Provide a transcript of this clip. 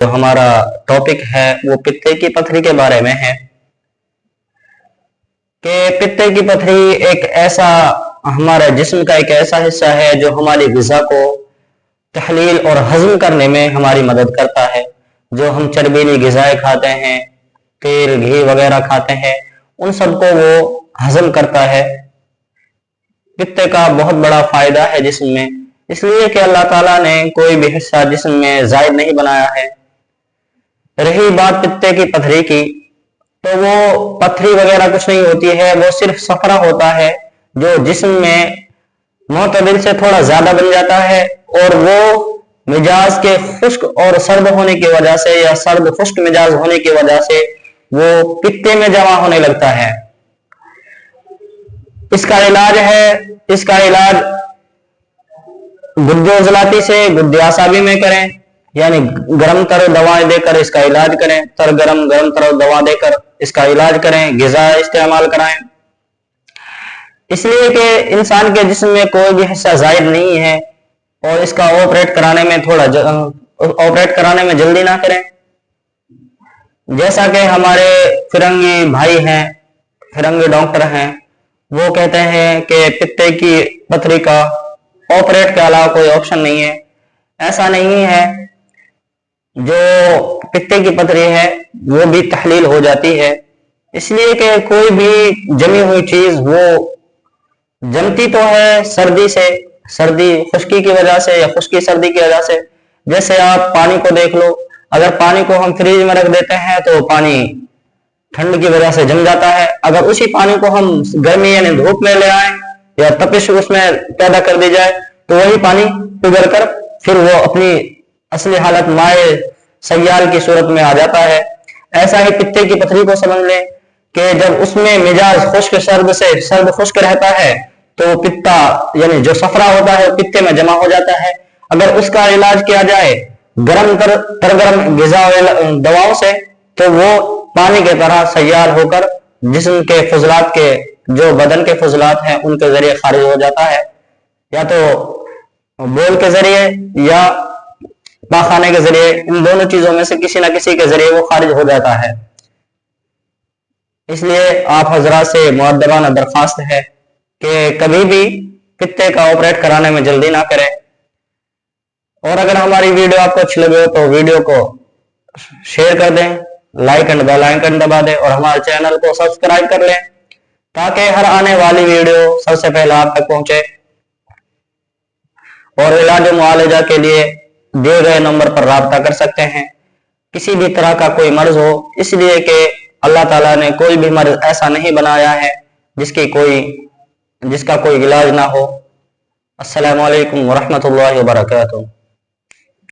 جو ہمارا ٹاپک ہے وہ پتے کی پتھری کے بارے میں ہے کہ پتے کی پتھری ایک ایسا ہمارے جسم کا ایک ایسا حصہ ہے جو ہماری غذا کو تحلیل اور ہضم کرنے میں ہماری مدد کرتا ہے. جو ہم چربیلی غذائیں کھاتے ہیں، تیل گھی وغیرہ کھاتے ہیں، ان سب کو وہ ہضم کرتا ہے. پتے کا بہت بڑا فائدہ ہے جسم میں، اس لیے کہ اللہ تعالیٰ نے کوئی بھی حصہ جسم میں زائد نہیں بنایا ہے. رہی بات پتے کی پتھری کی، تو وہ پتھری وغیرہ کچھ نہیں ہوتی ہے، وہ صرف صفرا ہوتا ہے جو جسم میں معتدل سے تھوڑا زیادہ بن جاتا ہے، اور وہ مزاج کے خشک اور سرد ہونے کی وجہ سے یا سرد خشک مزاج ہونے کی وجہ سے وہ پتے میں جمع ہونے لگتا ہے. اس کا علاج گردے عضلاتی سے گردے اعصابی میں کریں، یعنی گرم تر دوائیں دے کر اس کا علاج کریں، گرم تر دوا دے کر اس کا علاج کریں، غذا استعمال کرائیں. اس لیے کہ انسان کے جسم میں کوئی بھی حصہ زائد نہیں ہے، اور اس کا آپریٹ کرانے میں جلدی نہ کریں. جیسا کہ ہمارے فرنگی بھائی ہیں، فرنگی ڈاکٹر ہیں، وہ کہتے ہیں کہ پتے کی پتھری کا آپریٹ کے علاوہ کوئی آپشن نہیں ہے. ایسا نہیں ہے، جو پتے کی پتھری ہے وہ بھی تحلیل ہو جاتی ہے. اس لیے کہ کوئی بھی جمی ہوئی چیز وہ جمتی تو ہے سردی خشکی کی وجہ سے یا خشکی سردی کی وجہ سے. جیسے آپ پانی کو دیکھ لو، اگر پانی کو ہم فریج میں رکھ دیتے ہیں تو پانی ٹھنڈ کی وجہ سے جم جاتا ہے. اگر اسی پانی کو ہم گرمی یعنی دھوپ میں لے آئیں یا تپش اس میں پیدا کر دی جائے تو وہی پانی پگھل کر پھر وہ اپنی اصلی حالت مائع سیال کی صورت میں آ جاتا ہے. ایسا ہی پتے کی پتھری کو سمجھ لیں کہ جب اس میں مزاج خشک سرد سے سرد خشک رہتا ہے تو پتا یعنی جو صفرا ہوتا ہے پتے میں جمع ہو جاتا ہے. اگر اس کا علاج کیا جائے گرم غذا دواؤں سے تو وہ پانی کے طرح سیال ہو کر جسم کے فضلات کے جو بدن کے فضلات ہیں ان کے ذریعے خارج ہو جاتا ہے، یا تو بول کے ذریعے یا پاخانے کے ذریعے. ان دونوں چیزوں میں سے کسی نہ کسی کے ذریعے وہ خارج ہو جاتا ہے. اس لیے آپ حضرات سے مؤدبانہ درخواست ہے کہ کبھی بھی پتے کا آپریٹ کرانے میں جلدی نہ کریں. اور اگر ہماری ویڈیو آپ کو اچھی لگے تو ویڈیو کو شیئر کر دیں، لائک اینڈ بیل آئیکن دبا دیں، اور ہمارے چینل کو سبسکرائب کر لیں تاکہ ہر آنے والی ویڈیو سب سے پہلے آپ تک پہنچے. اور علاج و معالجہ کے لیے دیے گئے نمبر پر رابطہ کر سکتے ہیں. کسی بھی طرح کا کوئی مرض ہو، اس لیے کہ اللہ تعالیٰ نے کوئی بھی مرض ایسا نہیں بنایا ہے جس کا کوئی علاج نہ ہو. السلام علیکم ورحمۃ اللہ وبرکاتہ.